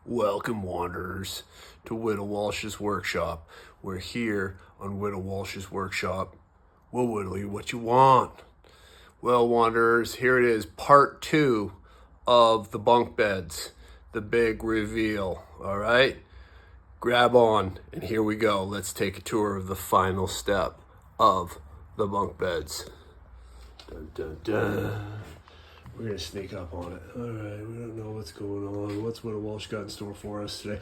Welcome, wanderers, to Widow Walsh's workshop. We're here on Widow Walsh's workshop. We'll whittle you what you want. Well, wanderers, here it is, part 2 of the bunk beds, the big reveal. All right, grab on, and here we go. Let's take a tour of the final step of the bunk beds. Dun, dun, dun. We're gonna sneak up on it. All right, we don't know what's going on. What's Widow Walsh got in store for us today?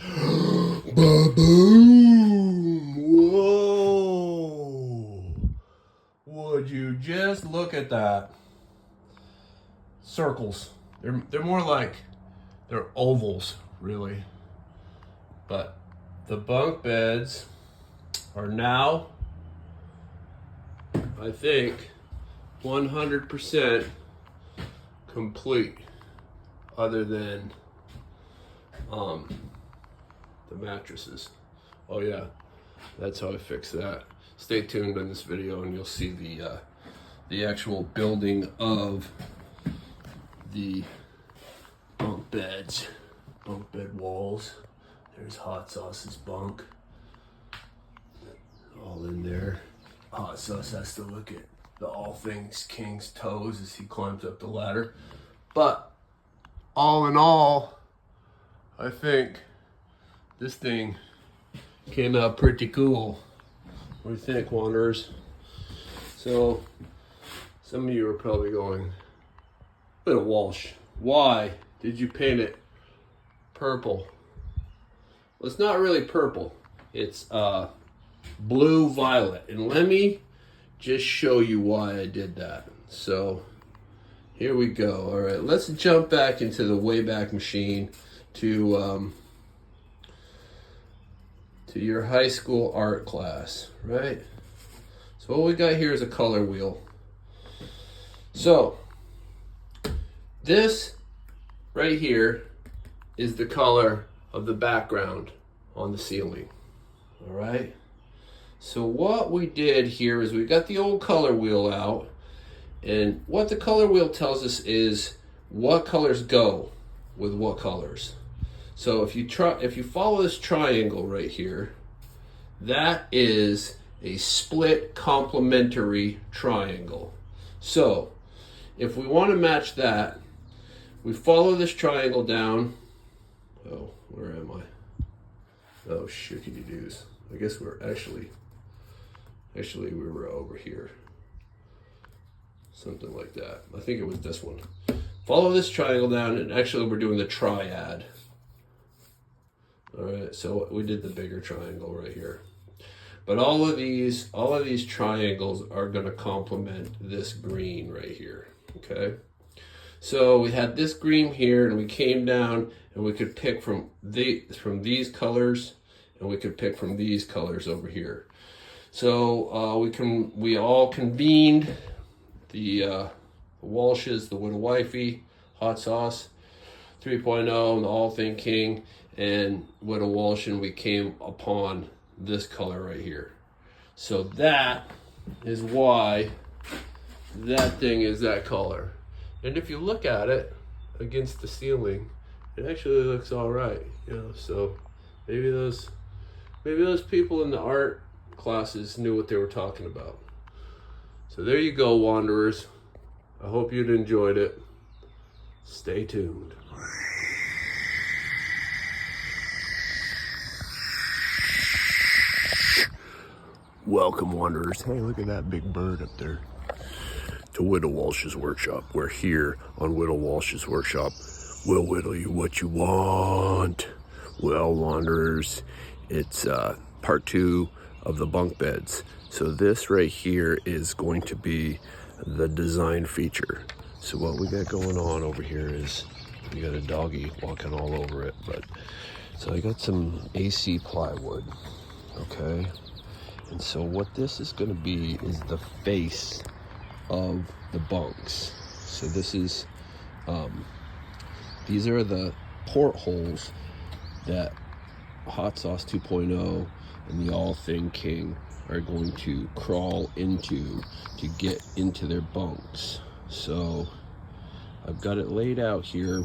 Ba-boom! Whoa! Would you just look at that? Circles. They're more like they're ovals, really. But the bunk beds are now, I think, 100% complete, other than the mattresses. Oh yeah, that's how I fix that. Stay tuned in this video and you'll see the actual building of the bunk beds, bunk bed walls. There's Hot Sauce's bunk, all in there. Hot Sauce has to look at the all things king's toes as he climbs up the ladder. But all in all, I think this thing came out pretty cool. What do you think, wanderers? So some of you are probably going, Widow Walsh, why did you paint it purple? Well, it's not really purple. It's blue violet. And let me just show you why I did that. So here we go. All right, let's jump back into the Wayback Machine to your high school art class, right? So what we got here is a color wheel. So this right here is the color of the background on the ceiling. All right. So what we did here is we got the old color wheel out, and what the color wheel tells us is what colors go with what colors. So if you follow this triangle right here, that is a split complementary triangle. So if we want to match that, we follow this triangle down. Oh, where am I? Oh, shickety doos. I guess we're actually we were over here. Something like that. I think it was this one. Follow this triangle down, and actually we're doing the triad. All right, so we did the bigger triangle right here. But all of these triangles are gonna complement this green right here, okay? So we had this green here, and we came down, and we could pick from these colors, and we could pick from these colors over here. So we all convened, the Walshes, the Widow Wifey, Hot Sauce 3.0, and the All Thing King, and Widow Walsh, and we came upon this color right here. So that is why that thing is that color. And if you look at it against the ceiling, it actually looks all right, you know. So maybe those people in the art classes knew what they were talking about. So there you go, wanderers. I hope you'd enjoyed it. Stay tuned. Welcome, wanderers. Hey, look at that big bird up there. To Widow Walsh's workshop. We're here on Widow Walsh's workshop. We'll whittle you what you want. Well, wanderers, it's part 2 of the bunk beds. So this right here is going to be the design feature. So what we got going on over here is we got a doggy walking all over it. But so I got some AC plywood, okay? And so what this is going to be is the face of the bunks. So this is these are the portholes that Hot Sauce 2.0 and the All Thing King are going to crawl into to get into their bunks. So I've got it laid out here.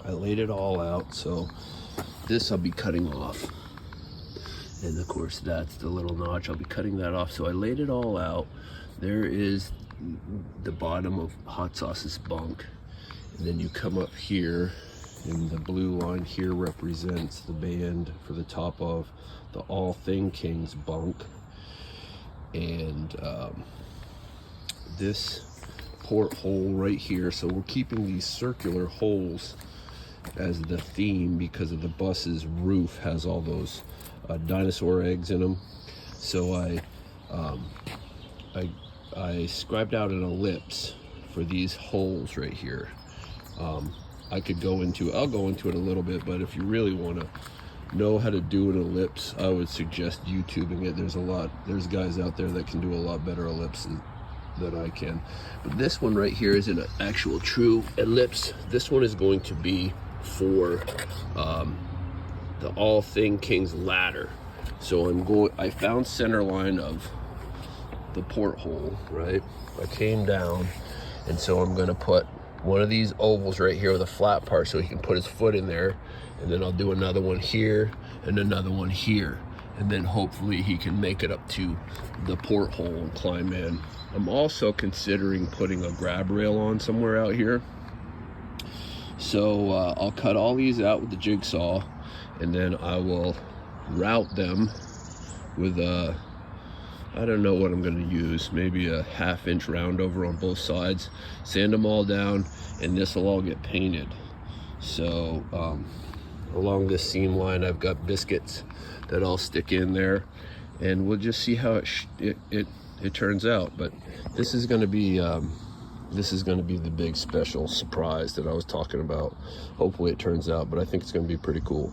I laid it all out, so this I'll be cutting off. And of course that's the little notch, I'll be cutting that off. So I laid it all out. There is the bottom of Hot Sauce's Bunk. And then you come up here, and the blue line here represents the band for the top of the All Thing Kings Bunk. And this porthole right here, so we're keeping these circular holes as the theme because of the bus's roof has all those dinosaur eggs in them. So I scribed out an ellipse for these holes right here. I'll go into it a little bit, but if you really want to know how to do an ellipse, I would suggest YouTubing it. There's guys out there that can do a lot better ellipses than I can. But this one right here isn't an actual true ellipse. This one is going to be for the All Thing Kings ladder. So I found center line of the porthole, right? I came down, and so I'm gonna put one of these ovals right here with a flat part so he can put his foot in there, and then I'll do another one here and another one here, and then hopefully he can make it up to the porthole and climb in. I'm also considering putting a grab rail on somewhere out here. So I'll cut all these out with the jigsaw, and then I will route them with I don't know what I'm going to use, maybe a 1/2 inch round over on both sides, sand them all down, and this will all get painted. So along this seam line I've got biscuits that I'll stick in there, and we'll just see how it turns out. But this is going to be the big special surprise that I was talking about. Hopefully it turns out, but I think it's going to be pretty cool.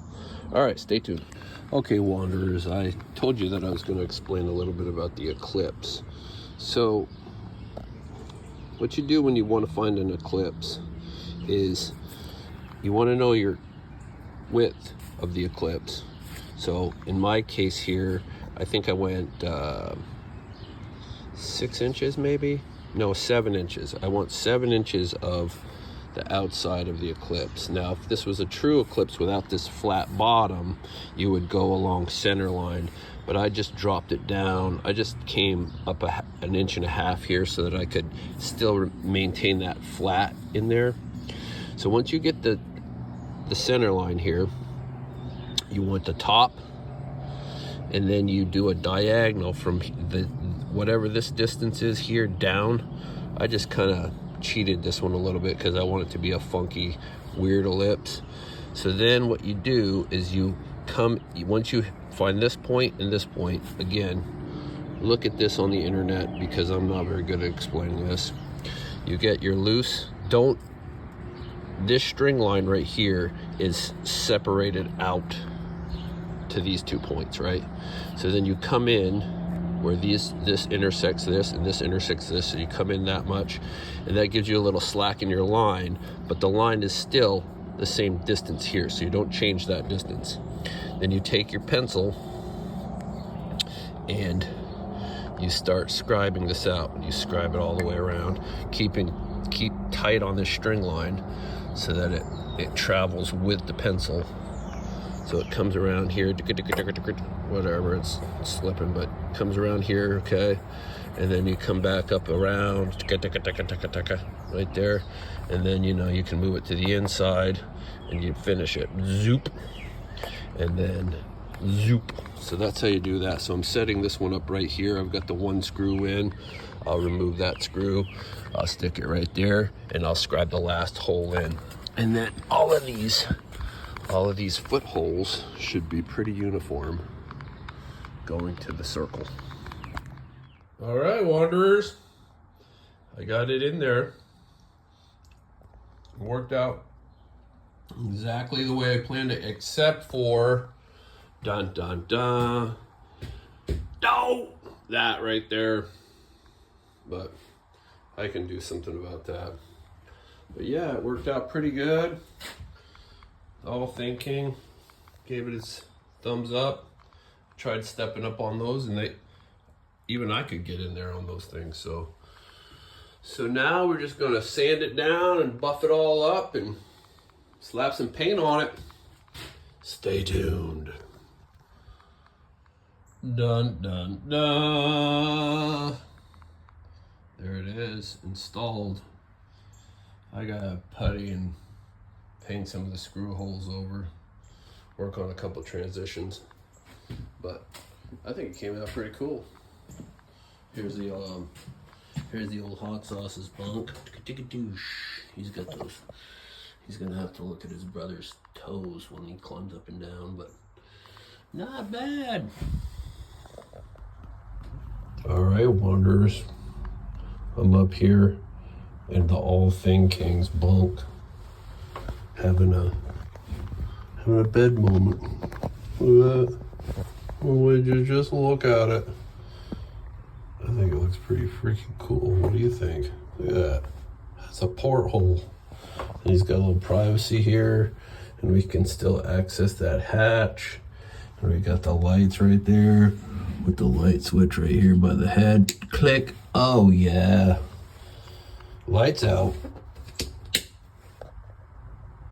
All right, stay tuned. Okay, Wanderers, I told you that I was going to explain a little bit about the eclipse. So what you do when you want to find an eclipse is you want to know your width of the eclipse. So in my case here, I think I went 6 inches maybe? No, 7 inches. I want 7 inches of the outside of the eclipse. Now, if this was a true eclipse without this flat bottom, you would go along center line, but I just dropped it down. I just came up 1.5 inches here so that I could still maintain that flat in there. So once you get the center line here, you want the top, and then you do a diagonal from whatever this distance is here down. I just kind of cheated this one a little bit because I want it to be a funky, weird ellipse. So then what you do is once you find this point and this point, again, look at this on the internet because I'm not very good at explaining this. You get your loose, this string line right here is separated out to these 2 points, right? So then you come in where this intersects this and this intersects this, so you come in that much, and that gives you a little slack in your line, but the line is still the same distance here, so you don't change that distance. Then you take your pencil and you start scribing this out, and you scribe it all the way around, keep tight on this string line so that it travels with the pencil. So it comes around here, whatever, it's slipping, but comes around here, okay? And then you come back up around, right there. And then, you can move it to the inside and you finish it, zoop. And then zoop. So that's how you do that. So I'm setting this one up right here. I've got the one screw in. I'll remove that screw. I'll stick it right there, and I'll scribe the last hole in. And then all of these footholes should be pretty uniform going to the circle. All right, Wanderers, I got it in there. It worked out exactly the way I planned it, except for dun dun dun. No, that right there. But I can do something about that. But yeah, it worked out pretty good. All thinking, gave it its thumbs up. Tried stepping up on those, and even I could get in there on those things. So now we're just gonna sand it down and buff it all up and slap some paint on it. Stay tuned. Dun, dun, dun. There it is, installed. I gotta putty and paint some of the screw holes over. Work on a couple transitions. But I think it came out pretty cool. Here's the old hot sauce's Bunk. He's got those. He's gonna have to look at his brother's toes when he climbs up and down, but not bad. All right, wanderers. I'm up here in the All Thing King's Bunk, having a bed moment. Look at that. Would you just look at it? I think it looks pretty freaking cool. What do you think? Look at that. That's a porthole. And he's got a little privacy here, and we can still access that hatch. And we got the lights right there with the light switch right here by the head. Click. Oh yeah. Lights out.